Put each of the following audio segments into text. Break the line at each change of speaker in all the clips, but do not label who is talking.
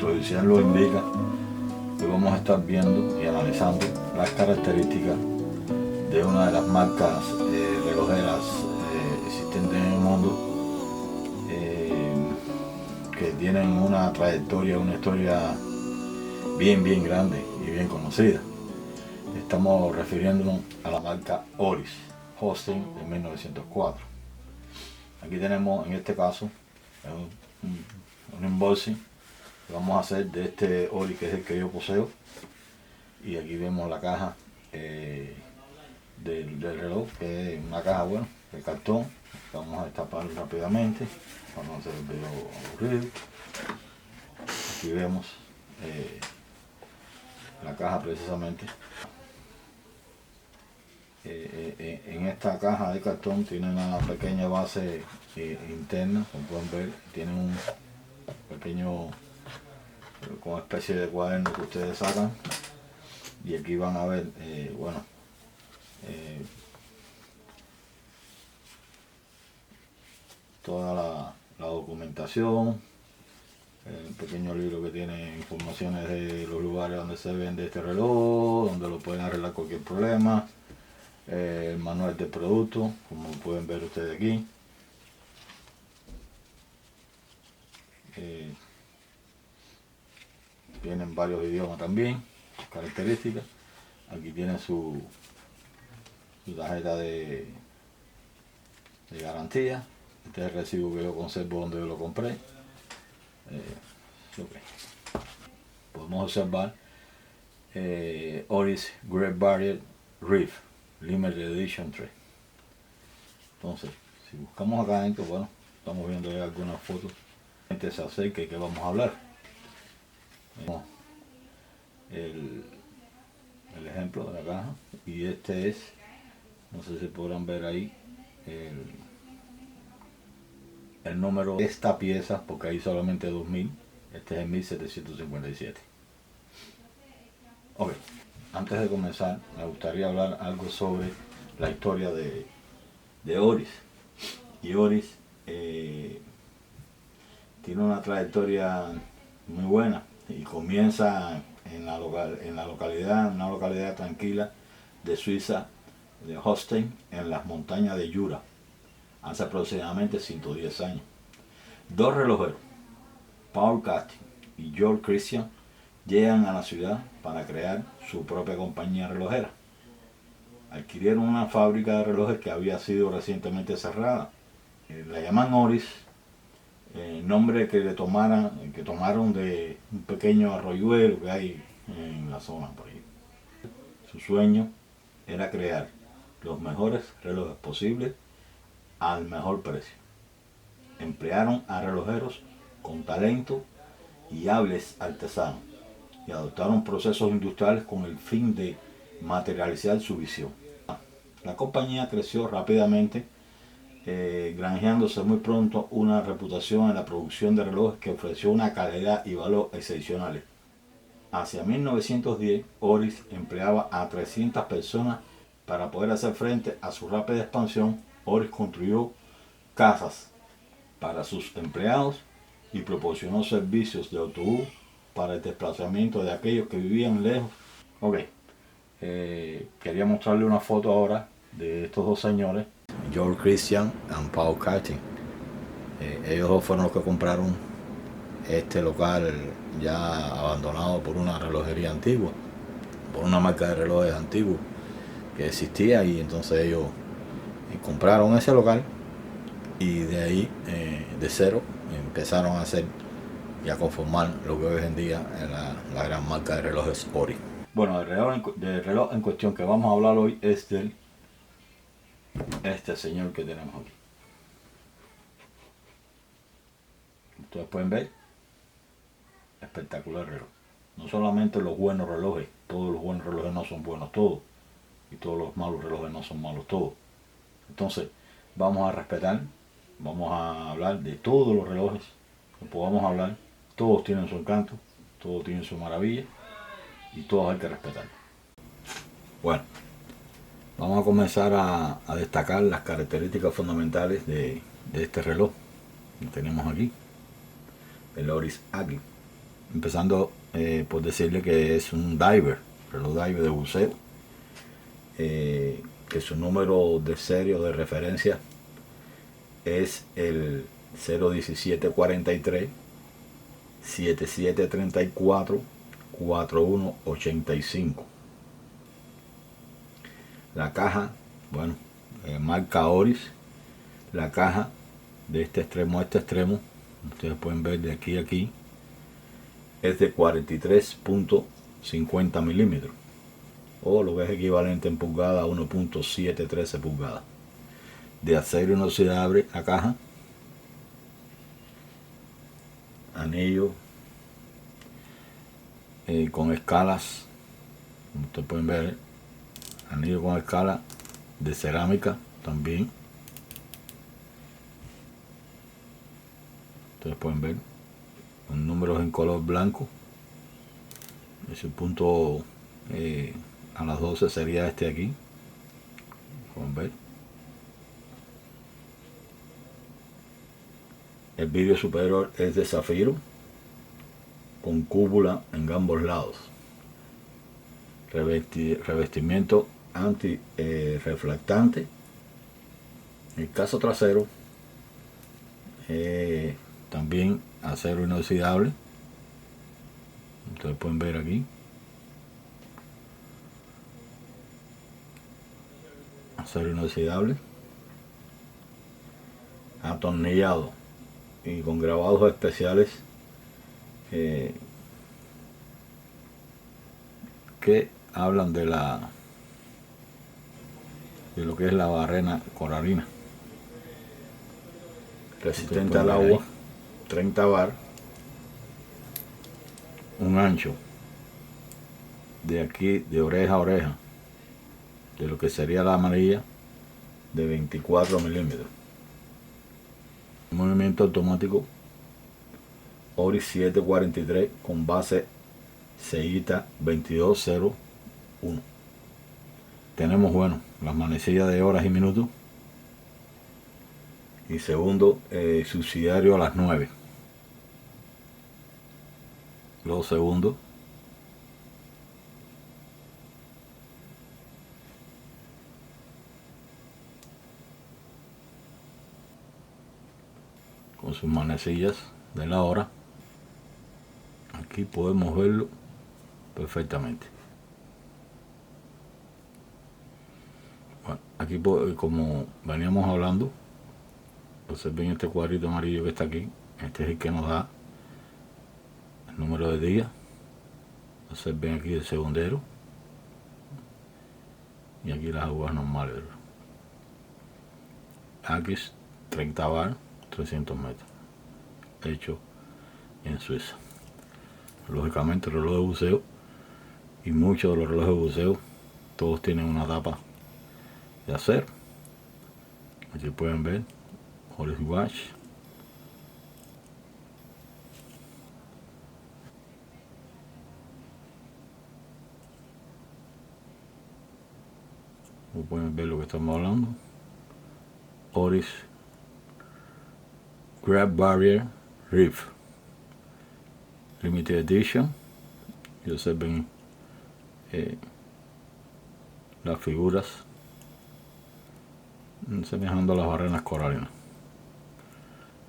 su edición lo indica, que vamos a estar viendo y analizando las características de una de las marcas relojeras existentes en el mundo, que tienen una trayectoria, una historia bien grande y bien conocida. Estamos refiriéndonos a la marca Oris Holstein de 1904. Aquí tenemos, en este caso, un unboxing que vamos a hacer de este Oris, que es el que yo poseo. Y aquí vemos la caja del reloj, que es una caja, bueno, de cartón. Vamos a destapar rápidamente para no hacer el video aburrido. Aquí vemos la caja precisamente. En esta caja de cartón tiene una pequeña base interna, como pueden ver. Tiene un pequeño como especie de cuaderno que ustedes sacan, y aquí van a ver bueno, toda la documentación, un pequeño libro que tiene informaciones de los lugares donde se vende este reloj, donde lo pueden arreglar cualquier problema, el manual de producto, como pueden ver ustedes aquí. Tienen varios idiomas también, características. Aquí tienen su tarjeta de garantía. Este es el recibo que yo conservo donde yo lo compré. Okay. Podemos observar Oris Great Barrier Reef Limited Edition 3. Entonces, si buscamos acá adentro, bueno, estamos viendo ya algunas fotos. Gente se acerca y que vamos a hablar. El ejemplo de la caja, y este es, no sé si podrán ver ahí el número de esta pieza, porque hay solamente 2000. Este es el 1757. Ok, antes de comenzar me gustaría hablar algo sobre la historia de Oris. Y Oris tiene una trayectoria muy buena, y comienza en una localidad tranquila de Suiza, de Holstein, en las montañas de Jura, hace aproximadamente 110 años. Dos relojeros, Paul Casting y Georg Christian, llegan a la ciudad para crear su propia compañía relojera. Adquirieron una fábrica de relojes que había sido recientemente cerrada. La llaman Oris, nombre que tomaron de un pequeño arroyuelo que hay en la zona por ahí. Su sueño era crear los mejores relojes posibles al mejor precio. Emplearon a relojeros con talento y hables artesanos, y adoptaron procesos industriales con el fin de materializar su visión. La compañía creció rápidamente, granjeándose muy pronto una reputación en la producción de relojes que ofreció una calidad y valor excepcionales. Hacia 1910, Oris empleaba a 300 personas. Para poder hacer frente a su rápida expansión, Oris construyó casas para sus empleados y proporcionó servicios de autobús para el desplazamiento de aquellos que vivían lejos. Ok, quería mostrarle una foto ahora de estos dos señores, Georg Christian y Paul Casting. Ellos dos fueron los que compraron este local ya abandonado por una relojería antigua, por una marca de relojes antiguos que existía, y entonces ellos compraron ese local, y de ahí, de cero, empezaron a hacer y a conformar lo que hoy en día es la gran marca de relojes Oris. Bueno, el reloj en cuestión que vamos a hablar hoy es de este señor que tenemos aquí. Ustedes pueden ver, espectacular reloj. No solamente los buenos relojes, todos los buenos relojes no son buenos todos, y todos los malos relojes no son malos todos. Entonces, vamos a respetar, vamos a hablar de todos los relojes que podamos hablar. Todos tienen su encanto, todos tienen su maravilla, y todos hay que respetarlos. Bueno, vamos a comenzar a destacar las características fundamentales de este reloj que tenemos aquí, el Oris Agile. empezando por decirle que es un diver, reloj diver de buceo, que su número de serie o de referencia es el 01743 7734 4185. La caja, bueno, marca Oris. La caja de este extremo a este extremo, ustedes pueden ver de aquí a aquí, es de 43.50 milímetros, o lo que es equivalente en pulgada a 1.713 pulgadas. De acero inoxidable la caja, anillo con escalas, como ustedes pueden ver, anillo con escala de cerámica también. Ustedes pueden ver con números en color blanco. Ese punto a las 12 sería este aquí. Pueden ver. El vidrio superior es de zafiro con cúpula en ambos lados. Revestimiento anti reflectante. El caso trasero también acero inoxidable. Ustedes pueden ver aquí. Acero inoxidable. Atornillado y con grabados especiales que hablan de lo que es la barrena coralina. Resistente al agua, 30 bar, un ancho de aquí de oreja a oreja de lo que sería la amarilla de 24 milímetros. Movimiento automático Oris 743 con base Seita 2201. Tenemos, bueno, las manecillas de horas y minutos, y segundo subsidiario a las 9. Los segundos con sus manecillas de la hora. Aquí podemos verlo perfectamente. Bueno, aquí como veníamos hablando, observen este cuadrito amarillo que está aquí. Este es el que nos da el número de días. Observen aquí el segundero y aquí las aguas normales. Aquí es 30 bar, 300 metros, hecho en Suiza. Lógicamente reloj de buceo, y muchos de los relojes de buceo todos tienen una tapa de acero. Aquí pueden ver Oris Watch, como pueden ver lo que estamos hablando. Oris Grab Barrier Reef Limited Edition, y observen las figuras semejando a las barrenas coralinas.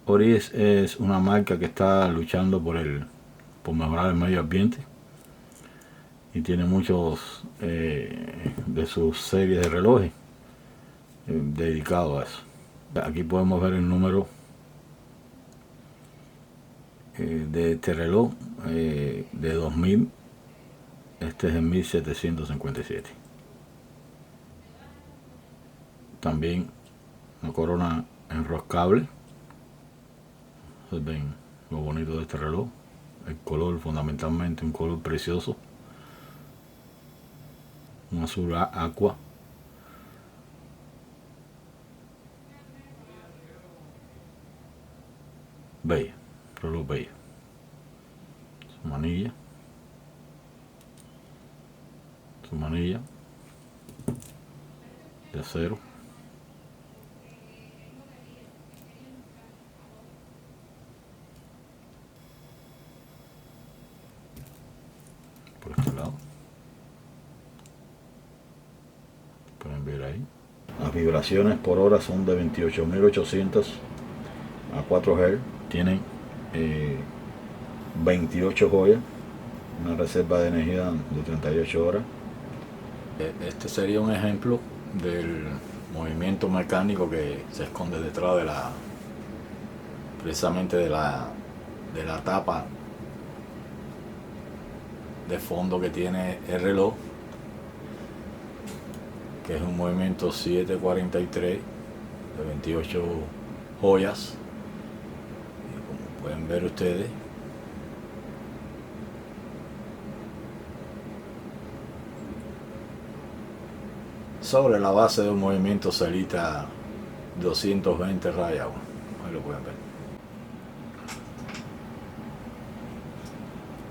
Oris es una marca que está luchando por mejorar el medio ambiente, y tiene muchos de sus series de relojes dedicados a eso. Aquí podemos ver el número de este reloj de 2000. Este es en 1757. También una corona enroscable. Ven lo bonito de este reloj. El color, fundamentalmente un color precioso, un azul aqua. Bella, reloj bello. Su manilla. Su manilla de acero. vibraciones por hora son de 28.800 a 4 Hz. Tienen 28 joyas, una reserva de energía de 38 horas. Este sería un ejemplo del movimiento mecánico que se esconde detrás de precisamente de la tapa de fondo que tiene el reloj, que es un movimiento 743 de 28 joyas. Y como pueden ver ustedes, sobre la base de un movimiento celita 220 rayas. Ahí lo pueden ver.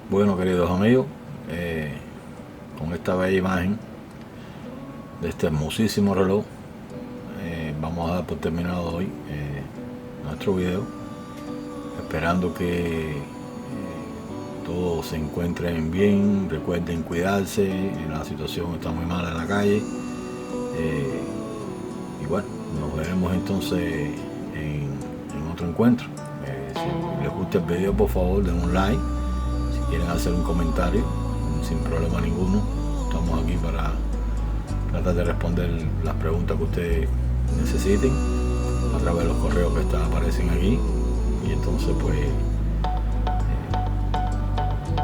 Bueno, queridos amigos, con esta bella imagen de este hermosísimo reloj, vamos a dar por terminado hoy nuestro video, esperando que todos se encuentren bien. Recuerden cuidarse, la situación está muy mala en la calle. Y bueno, nos veremos entonces en otro encuentro. Si les gusta el video, por favor den un like. Si quieren hacer un comentario, sin problema ninguno, estamos aquí para tratar de responder las preguntas que ustedes necesiten a través de los correos que aparecen aquí. Y entonces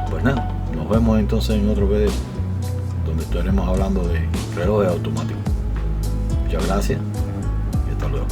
pues nada, nos vemos entonces en otro video donde estaremos hablando de relojes automáticos. Muchas gracias y hasta luego.